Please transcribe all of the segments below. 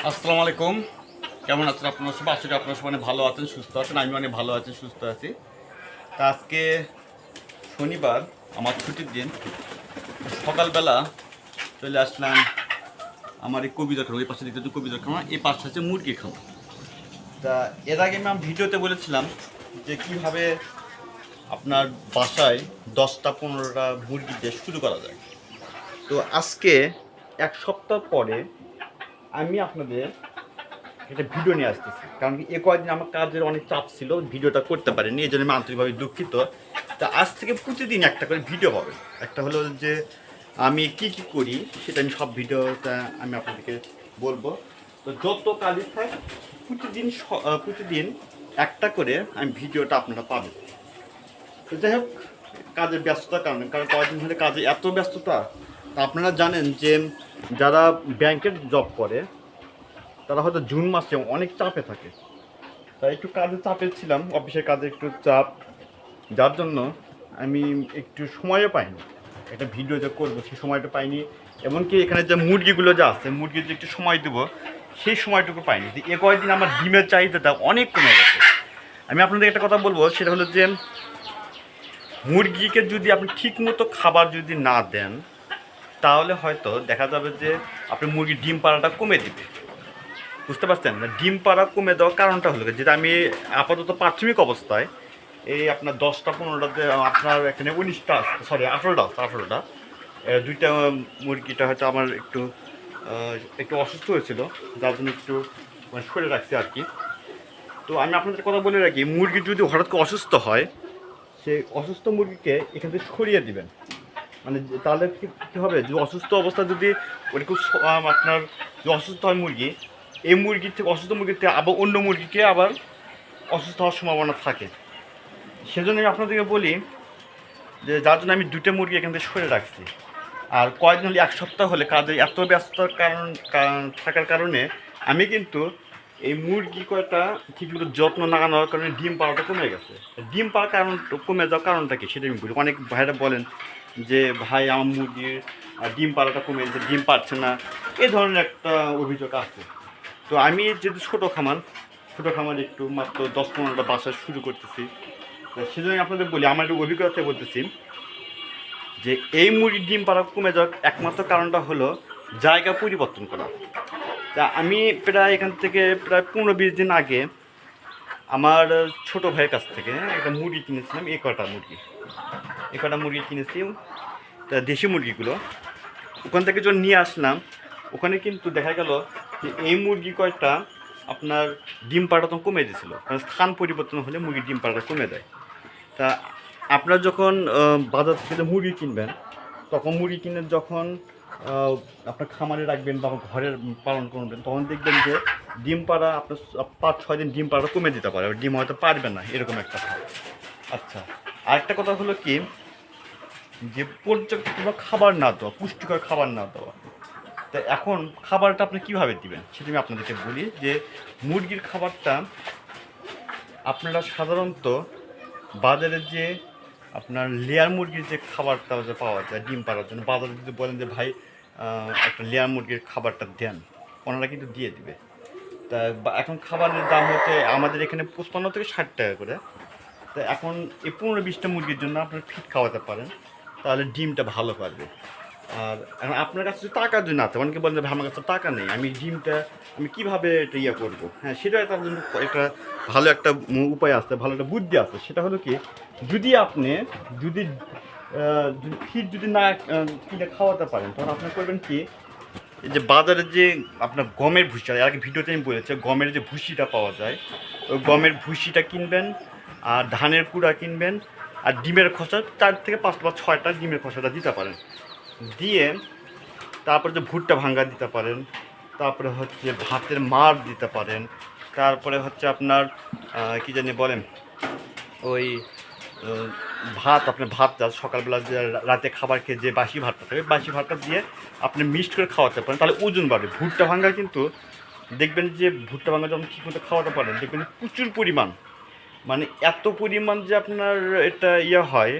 আসসালামু আলাইকুম। কেমন আছেন আপনারা সবাই? আশা করি আপনারা সবাই অনেক ভালো আছেন, সুস্থ আছেন। আমি অনেক ভালো আছি, সুস্থ আছি। তা আজকে শনিবার, আমার ছুটির দিন। সকালবেলা চলে আসলাম আমার এই কবিতার খামার। এই পাশে দেখতে কবিতার খামার, এই পাশে হচ্ছে মুরগির খামার। তা এর আগে আমি ভিডিওতে বলেছিলাম যে কীভাবে আপনার বাসায় 10টা-15টা মুরগি দিয়ে শুরু করা যায়। তো আজকে এক সপ্তাহ পরে আমি আপনাদের একটা ভিডিও নিয়ে আসতেছি, কারণ কি এ কয়েকদিন আমার কাজের অনেক চাপ ছিল, ভিডিওটা করতে পারিনি, এই জন্য আমি আন্তরিকভাবে দুঃখিত। তা আজ থেকে প্রতিদিন একটা করে ভিডিও হবে। একটা হলো যে আমি কি কি করি সেটা আমি সব ভিডিওটা আমি আপনাদেরকে বলবো। তো যত কাজই থাক প্রতিদিন একটা করে আমি ভিডিওটা আপনারা পাবেন। তো যাই হোক, কাজের ব্যস্ততার কারণে, কারণ কয়েকদিন ধরে কাজে এত ব্যস্ততা। তা আপনারা জানেন যে যারা ব্যাংকের জব করে তারা হয়তো জুন মাসে অনেক চাপে থাকে। তাই একটু কাজে চাপে ছিলাম, অফিসের কাজে একটু চাপ, যার জন্য আমি একটু সময়ও পাইনি একটা ভিডিও যে করবো, সেই সময়টা পাইনি। এমনকি এখানে যে মুরগিগুলো যা আছে, মুরগির যে একটু সময় দেবো সেই সময়টুকু পাইনি। এ কয়েকদিন আমার ডিমের চাহিদাটা অনেক কমে গেছে। আমি আপনাদের একটা কথা বলবো, সেটা হলো যে মুরগিকে যদি আপনি ঠিকমতো খাবার যদি না দেন, তাহলে হয়তো দেখা যাবে যে আপনি মুরগির ডিম পাড়াটা কমে দিবে। বুঝতে পারছেন না? ডিম পাড়া কমে দেওয়ার কারণটা হলো যেটা আমি আপাতত প্রাথমিক অবস্থায় এই আপনার 10টা-15টাতে আপনার এখানে 19টা আছে, সরি 18টা দুইটা মুরগিটা হয়তো আমার একটু একটু অসুস্থ হয়েছিল, যার জন্য একটু মানে সরে রাখছি আর কি। তো আমি আপনাদের কথা বলে রাখি, মুরগি যদি হঠাৎ করে অসুস্থ হয়, সেই অসুস্থ মুরগিকে এখান থেকে সরিয়ে দিবেন। মানে তাহলে কী হবে, যে অসুস্থ অবস্থা যদি ওটা খুব আপনার যে অসুস্থ হয় মুরগি, এই মুরগির থেকে অসুস্থ মুরগির থেকে আবার অন্য মুরগিকে আবার অসুস্থ হওয়ার সম্ভাবনা থাকে। সেজন্য আমি আপনাদেরকে বলি যে যার জন্য আমি 2টা মুরগি এখান থেকে সরে রাখছি। আর কয়েকদিন হলে, এক সপ্তাহ হলে কাজে এত ব্যস্ততার থাকার কারণে আমি কিন্তু এই মুরগি কয়টা ঠিকমতো যত্ন না নেওয়ার কারণে ডিম পাড়াটা কমে গেছে। ডিম পাড়ার কারণ কমে যাওয়ার কারণটা কি সেটা আমি বলি। অনেক ভাইরা বলেন যে ভাই আমার মুরগির ডিম পাড়াটা কমে গেছে, ডিম পাচ্ছে না, এই ধরনের একটা অভিযোগ আছে। তো আমি যেহেতু ছোটো খামার একটু মাত্র 10-15টা বাসা শুরু করতেছি, সেজন্য আপনাদের বলি, আমার একটু অভিজ্ঞতা বলতেছি যে এই মুরগির ডিম পাড়া কমে যাওয়ার একমাত্র কারণটা হলো জায়গা পরিবর্তন করা। তা আমি প্রায় এখান থেকে প্রায় 15-20 দিন আগে আমার ছোটো ভাইয়ের কাছ থেকে একটা মুরগি কিনেছিলাম। এই কটা মুরগি কিনেছি, তা দেশি মুরগিগুলো ওখান থেকে যখন নিয়ে আসলাম, ওখানে কিন্তু দেখা গেল যে এই মুরগি কয়টা আপনার ডিম পাড়া তো কমে দিয়েছিল, কারণ স্থান পরিবর্তন হলে মুরগির ডিম পাড়াটা কমে দেয়। তা আপনার যখন বাজার থেকে মুরগি কিনবেন, তখন মুরগি কিনে যখন আপনার খামারে রাখবেন বা ঘরে পালন করবেন, তখন দেখবেন যে ডিম পাড়া আপনার 5-6 দিন ডিম পাড়া কমে দিতে পারে, ডিম হয়তো পারবে না, এরকম একটা হয়। আচ্ছা, আরেকটা কথা হলো কি, যে পর্যাপ্ত খাবার না দেওয়া, পুষ্টিকর খাবার না দেওয়া। তা এখন খাবারটা আপনি কীভাবে দিবেন সেটা আমি আপনাদেরকে বলি। যে মুরগির খাবারটা আপনারা সাধারণত বাজারে যে আপনার লেয়ার মুরগির যে খাবারটা যে পাওয়া যায় ডিম পাড়ার জন্য, বাজারে যদি বলেন যে ভাই একটা লেয়ার মুরগির খাবারটা দেন, ওনারা কিন্তু দিয়ে দিবে। তা এখন খাবারের দাম হচ্ছে আমাদের এখানে 55 থেকে 60 টাকা করে। তো এখন এই 15-20টা মুরগির জন্য আপনার ফিট খাওয়াতে পারেন, তাহলে ডিমটা ভালো পারবে। আর এখন আপনার কাছে যদি টাকা যদি না থাকে, অনেকে বলেন যে ভাই আমার কাছে টাকা নেই, আমি ডিমটা আমি কীভাবে এটা ইয়ে করবো। হ্যাঁ, সেটা তার জন্য একটা ভালো একটা উপায় আছে, ভালো একটা বুদ্ধি আছে। সেটা হলো কি, যদি আপনি যদি ফিট যদি না কিনে খাওয়াতে পারেন, তখন আপনি করবেন কি, এই যে বাজারে যে আপনার গমের ভুসি, আর আগে ভিডিওতে আমি বলেছি গমের যে ভুসিটা পাওয়া যায়, ওই গমের ভুসিটা কিনবেন, আর ধানের কুড়া কিনবেন, আর ডিমের খোসা 4 থেকে 5 বা 6টা ডিমের খোসাটা দিতে পারেন। দিয়ে তারপরে যে ভুট্টা ভাঙ্গা দিতে পারেন, তারপরে হচ্ছে ভাতের মাড় দিতে পারেন, তারপরে হচ্ছে আপনার কী জানি বলেন ওই ভাত, আপনার ভাত যা সকালবেলা যে রাতে খাবার খেয়ে যে বাসি ভাতটা থাকে, বাসি ভাতটা দিয়ে আপনি মিক্সড করে খাওয়াতে পারেন, তাহলে ওজন বাড়বে। ভুট্টা ভাঙ্গা কিন্তু দেখবেন যে ভুট্টা ভাঙ্গা যখন ঠিকমতো খাওয়াতে পারেন, দেখবেন প্রচুর পরিমাণ, মানে এত পরিমাণ যে আপনার এটা হয়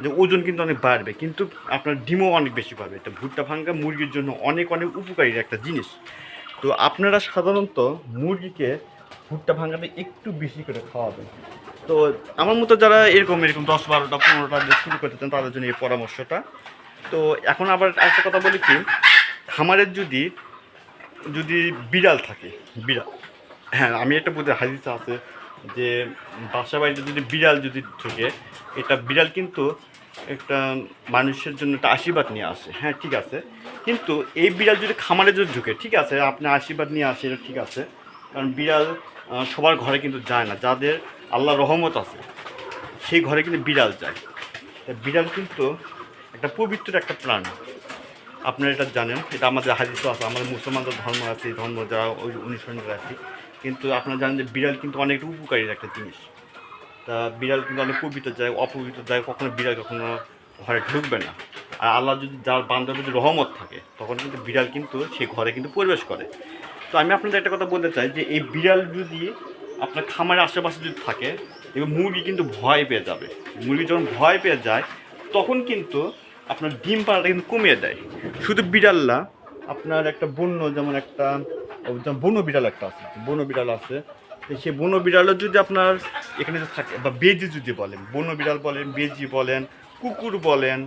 যে ওজন কিন্তু অনেক বাড়বে, কিন্তু আপনার ডিমও অনেক বেশি পাবে। এটা ভুট্টা ভাঙ্গা মুরগির জন্য অনেক অনেক উপকারী একটা জিনিস। তো আপনারা সাধারণত মুরগিকে ভুট্টা ভাঙাটা একটু বেশি করে খাওয়াবেন। তো আমার মতো যারা এরকম 10-12টা 15টা দিয়ে শুরু করতে চান তাদের জন্য এই পরামর্শটা। তো এখন আবার একটা কথা বলি কি, খামারের যদি যদি বিড়াল থাকে, বিড়াল, হ্যাঁ আমি একটা বলতে হাদিস আছে যে বাসা বাড়িতে যদি বিড়াল যদি ঢুকে, এটা বিড়াল কিন্তু একটা মানুষের জন্য একটা আশীর্বাদ নিয়ে আসে। হ্যাঁ ঠিক আছে, কিন্তু এই বিড়াল যদি খামারে যদি ঢুকে, ঠিক আছে আপনি আশীর্বাদ নিয়ে আসে, এটা ঠিক আছে, কারণ বিড়াল সবার ঘরে কিন্তু যায় না, যাদের আল্লাহ রহমত আছে সেই ঘরে কিন্তু বিড়াল যায়। বিড়াল কিন্তু একটা পবিত্র একটা প্রাণী, আপনারা এটা জানেন, এটা আমাদের হাদিসও আছে, আমাদের মুসলমানদের ধর্ম আছে, এই ধর্ম যারা ওই অনুসরণের আছে। কিন্তু আপনারা জানেন যে বিড়াল কিন্তু অনেক উপকারী একটা জিনিস। তা বিড়াল কিন্তু অনেক পবিত্র যায়, অপবিত্র যায় কখনো বিড়াল কখনো ঘরে ঢুকবে না। আর আল্লাহ যদি যার বান্দার যদি রহমত থাকে তখন কিন্তু বিড়াল কিন্তু সেই ঘরে কিন্তু প্রবেশ করে। তো আমি আপনাদের একটা কথা বলতে চাই যে এই বিড়াল যদি আপনার খামারের আশেপাশে যদি থাকে, এবং মুরগি কিন্তু ভয় পেয়ে যাবে। মুরগি যখন ভয় পেয়ে যায় তখন কিন্তু আপনার ডিম পাড়াটা কিন্তু কমিয়ে দেয়। শুধু বিড়াল না, আপনার একটা বন্য, যেমন একটা বন্য বিড়াল একটা আছে, বন্য বিড়াল আছে, তো সেই বন্য বিড়ালও যদি আপনার এখানে থাকে, বা বেজি যদি বলেন, বন্য বিড়াল বলেন, বেজি বলেন, কুকুর বলেন,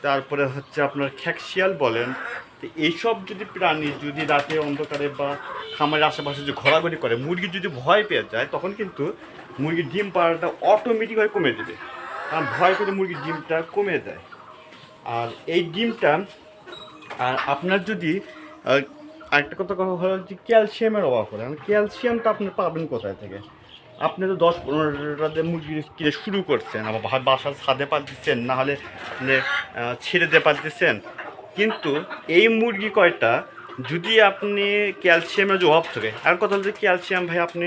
তারপরে হচ্ছে আপনার খ্যাকশিয়াল বলেন, তো এইসব যদি প্রাণী যদি রাতে অন্ধকারে বা খামারের আশেপাশে যে ঘোরাঘুরি করে, মুরগি যদি ভয় পেয়ে যায় তখন কিন্তু মুরগির ডিম পাড়াটা অটোমেটিকভাবে কমে দেবে, কারণ ভয় করে মুরগির ডিমটা কমে দেয়। আর এই ডিমটা, আর আপনার যদি আরেকটা কথা হলো যে ক্যালসিয়ামের অভাব হয়, ক্যালসিয়ামটা আপনি পাবেন কোথায় থেকে? আপনি তো 10-15টা মুরগি কিনে শুরু করছেন, আবার বাসার ছাদে পালতেছেন, না হলে আপনি ছেড়ে দিয়ে পালতেছেন, কিন্তু এই মুরগি কয়টা যদি আপনি ক্যালসিয়ামের যে অভাব থাকে, আর কথা হচ্ছে ক্যালসিয়াম ভাই আপনি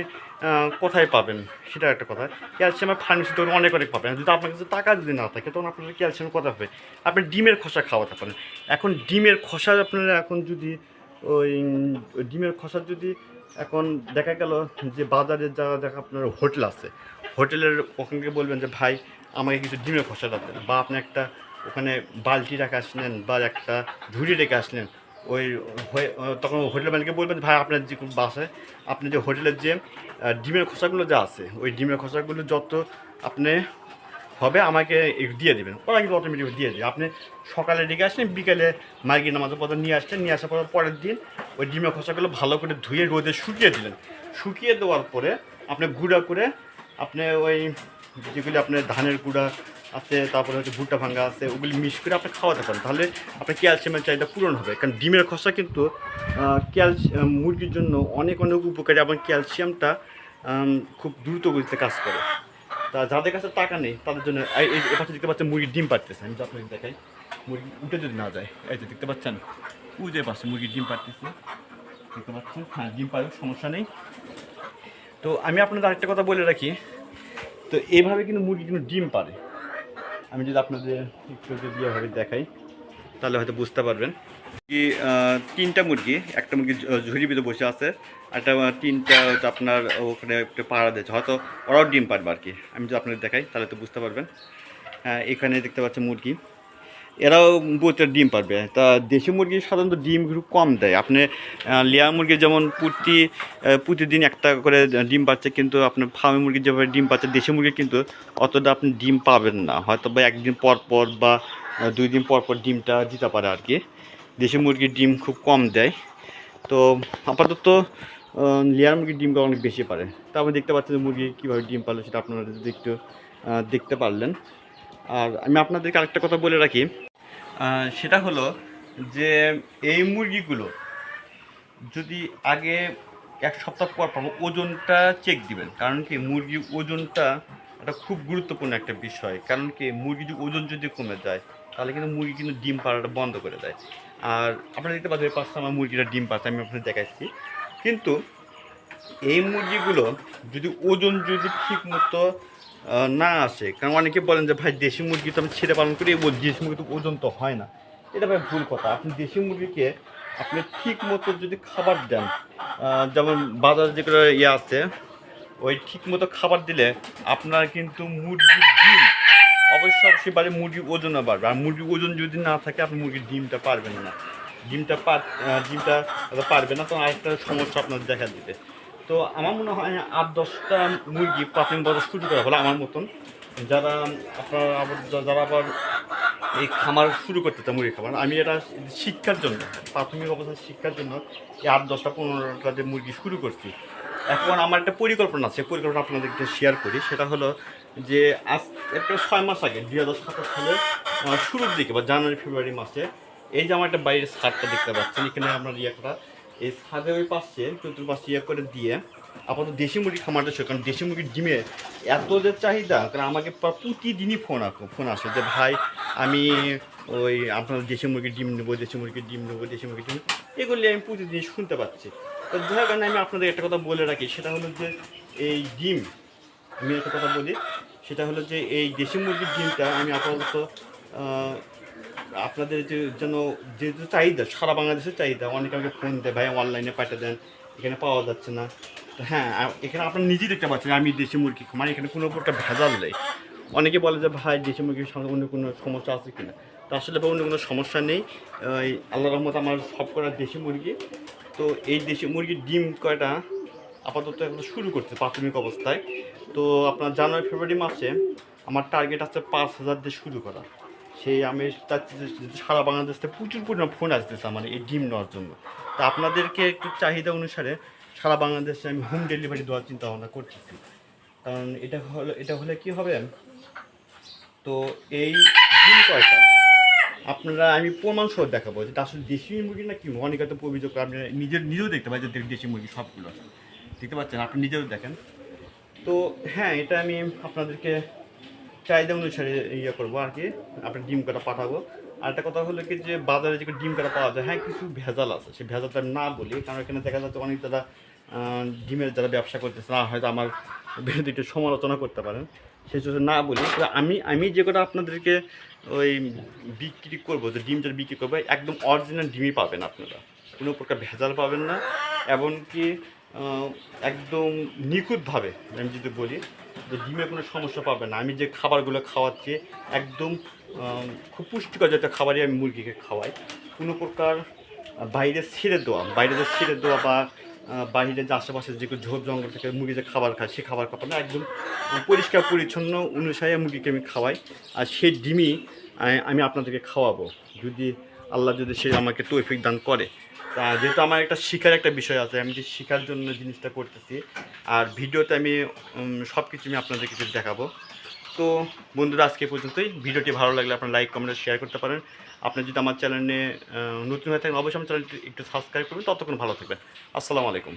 কোথায় পাবেন সেটা একটা কথা। ক্যালসিয়ামের ফার্মেসি তখন অনেক পাবেন, যদি আপনার কাছে টাকা যদি না থাকে তখন আপনার ক্যালসিয়াম কোথায় হবে? আপনি ডিমের খোসা খাওয়াতে পারেন। এখন ডিমের খোসা আপনারা এখন যদি ওই ডিমের খোসা যদি এখন দেখা গেল যে বাজারে যা দেখা আপনার হোটেল আছে, হোটেলের ওখানকে বলবেন যে ভাই আমাকে কিছু ডিমের খোসা দেন, বা আপনি একটা ওখানে বালতি রেখে আসলেন বা একটা ঝুড়ি রেখে আসলেন, ওই তখন হোটেল মালিককে বলবেন ভাই আপনার যে বাসায় আপনি যে হোটেলের যে ডিমের খোসাগুলো যা আছে, ওই ডিমের খোসাগুলো যত আপনি হবে আমাকে দিয়ে দেবেন, ওরা কিন্তু অটোমেটিক দিয়ে দেবে। আপনি সকালে রেখে আসলেন, বিকেলে মার্গির নামাজের পর নিয়ে আসলেন, নিয়ে আসার পর পরের দিন ওই ডিমের খোসাগুলো ভালো করে ধুয়ে রোদে শুকিয়ে দিলেন। শুকিয়ে দেওয়ার পরে আপনি গুঁড়া করে আপনি ওই যেগুলি আপনার ধানের গুঁড়া আছে, তারপরে হচ্ছে ভুট্টা ভাঙ্গা আছে, ওগুলি মিক্স করে আপনি খাওয়াতে পারেন, তাহলে আপনার ক্যালসিয়ামের চাহিদা পূরণ হবে। কারণ ডিমের খোসা কিন্তু ক্যালসিয়াম মুরগির জন্য অনেক অনেক উপকারী, এবং ক্যালসিয়ামটা খুব দ্রুত গতিতে কাজ করে। তা যাদের কাছে টাকা নেই তাদের জন্য এই পাশে দেখতে পাচ্ছেন মুরগির ডিম পাড়তেছে, আমি আপনাকে দেখাই, মুরগি উঠে যদি না যায়, এই যে দেখতে পাচ্ছেন উঠে পাশে মুরগির ডিম পাড়তেছে, দেখতে পাচ্ছেন, হ্যাঁ ডিম পাড়ুক, সমস্যা নেই। তো আমি আপনাদের আরেকটা কথা বলে রাখি, তো এইভাবে কিন্তু মুরগি কিন্তু ডিম পারে। আমি যদি আপনাদের একটু যদি এভাবে দেখাই তাহলে হয়তো বুঝতে পারবেন। কি 3টা মুরগি, একটা মুরগি ঝুড়ির ভিতরে বসে আছে, একটা 3টা হচ্ছে আপনার ওখানে একটু পাড়া দিয়েছে, হয়তো ওরাও ডিম পারবে আর কি। আমি যদি আপনাদের দেখাই তাহলে তো বুঝতে পারবেন। হ্যাঁ এখানে দেখতে পাচ্ছেন মুরগি, এরাও প্রচুর ডিম পারবে। তা দেশি মুরগি সাধারণত ডিম একটু কম দেয়। আপনি লেয়ার মুরগি যেমন প্রতিদিন একটা করে ডিম পাচ্ছে, কিন্তু আপনার ফার্মি মুরগি যেভাবে ডিম পাচ্ছে, দেশি মুরগি কিন্তু অতটা আপনি ডিম পাবেন না, হয়তো বা একদিন পর পর বা 2 দিন পর পর ডিমটা দিতে পারে আর কি। দেশি মুরগির ডিম খুব কম দেয়। তো আপাতত লেয়ার মুরগির ডিমটা অনেক বেশি পারে। তা আপনি দেখতে পাচ্ছেন মুরগি কীভাবে ডিম পারলো, সেটা আপনারা যদি একটু দেখতে পারলেন। আর আমি আপনাদেরকে আরেকটা কথা বলে রাখি, সেটা হলো যে এই মুরগিগুলো যদি আগে 1 সপ্তাহ পর পর ওজনটা চেক দিবেন, কারণ কি মুরগির ওজনটা একটা খুব গুরুত্বপূর্ণ একটা বিষয়। কারণ কি মুরগির ওজন যদি কমে যায় তাহলে কিন্তু মুরগি কিন্তু ডিম পাড়াটা বন্ধ করে দেয়। আর আপনারা দেখতে পাচ্ছেন 5টা আমার মুরগিটা ডিম পাচ্ছে, আমি আপনাদের দেখাচ্ছি। কিন্তু এই মুরগিগুলো যদি ওজন যদি ঠিক মতো না আসে, কারণ অনেকে বলেন যে ভাই দেশি মুরগি তো আমি ছেড়ে পালন করি, দেশি মুরগি তো ওজন তো হয় না, এটা ভাই ভুল কথা। আপনি দেশি মুরগিকে আপনি ঠিক মতো যদি খাবার দেন, যেমন বাজারে যেগুলো আছে, ওই ঠিক মতো খাবার দিলে আপনার কিন্তু মুরগির ডিম অবশ্যই বাড়ে, মুরগির ওজনও বাড়বে। আর মুরগির ওজন যদি না থাকে আপনি মুরগির ডিমটা পারবেন না। ডিমটা হয়তো পারবে না, তো আরেকটা সমস্যা আপনাদের দেখা দিবে। তো আমার মনে হয় 8-10টা মুরগি প্রাথমিক বাজার শুরু করা হলে আমার মতন যারা যারা আবার এই খামার শুরু করতে চায় মুরগি খামার, আমি এটা শিক্ষার জন্য, প্রাথমিক অবস্থায় শিক্ষার জন্য এই 8-10টা 15টা যে মুরগি শুরু করছি। এখন আমার একটা পরিকল্পনা আছে, পরিকল্পনা আপনাদেরকে শেয়ার করি। সেটা হলো যে আজ একটা 6 মাস আগে 2027 সালের শুরুর দিকে বা জানুয়ারি ফেব্রুয়ারি মাসে এই যে আমার একটা বাইরের ছাদটা দেখতে পাচ্ছেন, এখানে আপনার করা এই ছাদের ওই পাশে চতুর্পাশে করে দিয়ে আপাতত দেশি মুরগি খামারটা ছিল। কারণ দেশি মুরগির ডিমে এত যে চাহিদা, কারণ আমাকে প্রতিদিনই ফোন আসে যে ভাই আমি ওই আপনার দেশি মুরগির ডিম নেবো, দেশি মুরগির ডিম নেবো, দেশি মুরগির ডিম, এগুলি আমি প্রতিদিন শুনতে পাচ্ছি। তো যার কারণে আমি আপনাদের একটা কথা বলে রাখি, সেটা হলো যে এই ডিম, আমি একটা কথা বলি, সেটা হলো যে এই দেশি মুরগির ডিমটা আমি আপাতত আপনাদের জন্য যেহেতু চাহিদা, সারা বাংলাদেশের চাহিদা, অনেকে আমাকে ফোন দেয় ভাই অনলাইনে পাঠিয়ে দেন, এখানে পাওয়া যাচ্ছে না। তো হ্যাঁ, এখানে আপনার নিজেই দেখতে পাচ্ছেন আমি দেশি মুরগি খামার, এখানে কোনো প্রকার ভেজাল নেই। অনেকে বলে যে ভাই দেশি মুরগির সঙ্গে অন্য কোনো সমস্যা আছে কিনা, তো আসলে অন্য কোনো সমস্যা নেই। আল্লাহর রহমতে আমার সব করা দেশি মুরগি। তো এই দেশি মুরগির ডিম কয়টা আপাতত এখন শুরু করছে প্রাথমিক অবস্থায়। তো আপনার জানুয়ারি ফেব্রুয়ারি মাসে আমার টার্গেট আছে 5,000 দিয়ে শুরু করা। সেই আমি চাচ্ছি যে সারা বাংলাদেশ থেকে প্রচুর পরিমাণ ফোন আসতেছে আমার এই ডিম নেওয়ার জন্য। তা আপনাদেরকে একটু চাহিদা অনুসারে সারা বাংলাদেশে আমি হোম ডেলিভারি দেওয়ার চিন্তা ভাবনা করতেছি। কারণ এটা হলে কী হবে, তো এই ডিম কয়টা আপনারা আমি প্রমাণ সহ দেখাবো যেটা আসলে দেশি মুরগি না কি। অনেকে তো অভিযোগ আপনি নিজেও দেখতে পাই যে দেশি মুরগি সবগুলো দেখতে পাচ্ছেন, আপনি নিজেও দেখেন। তো হ্যাঁ, এটা আমি আপনাদেরকে চাহিদা অনুসারে করবো আর কি, আপনার ডিম কটা পাঠাবো। আর একটা কথা হলো কি যে বাজারে যে ডিম কটা পাওয়া যায়, হ্যাঁ কিছু ভেজাল আছে, সেই ভেজালটা না বলি, কারণ এখানে দেখা যাচ্ছে অনেক যারা ডিমের যারা ব্যবসা করতেছে না, হয়তো আমার বিরুদ্ধে একটু সমালোচনা করতে পারেন, সেই জন্য না বলি। আমি যে কটা আপনাদেরকে ওই বিক্রি করবো, যে ডিম যারা বিক্রি করবো একদম অরিজিনাল ডিমই পাবেন আপনারা, কোনো প্রকার ভেজাল পাবেন না। এমনকি একদম নিখুঁতভাবে আমি যদি বলি যে ডিমের কোনো সমস্যা পাবে না। আমি যে খাবারগুলো খাওয়াচ্ছি একদম খুব পুষ্টিকর জাতীয় খাবারই আমি মুরগিকে খাওয়াই। কোনো প্রকার বাইরে ছেড়ে দেওয়া বা বাইরে যে আশেপাশে যে ঝোপ জঙ্গল থেকে মুরগি যে খাবার খায় সেই খাবার খাবার না, একদম পরিষ্কার পরিচ্ছন্ন অনুসারে মুরগিকে আমি খাওয়াই। আর সেই ডিমই আমি আপনাদেরকে খাওয়াবো যদি আল্লাহ যদি সে আমাকে তৌফিক দান করে। তা যেহেতু আমার একটা শিখার একটা বিষয় আছে, আমি যে শিখার জন্য জিনিসটা করতেছি, আর ভিডিওতে আমি সব কিছু আমি আপনাদেরকে দেখাবো। তো বন্ধুরা আজকে পর্যন্তই। ভিডিওটি ভালো লাগলে আপনারা লাইক কমেন্ট শেয়ার করতে পারেন। আপনি যদি আমার চ্যানেলে নতুন হয়ে থাকেন অবশ্যই আমার চ্যানেলটি একটু সাবস্ক্রাইব করবেন। ততক্ষণ ভালো থাকবেন। আসসালামু আলাইকুম।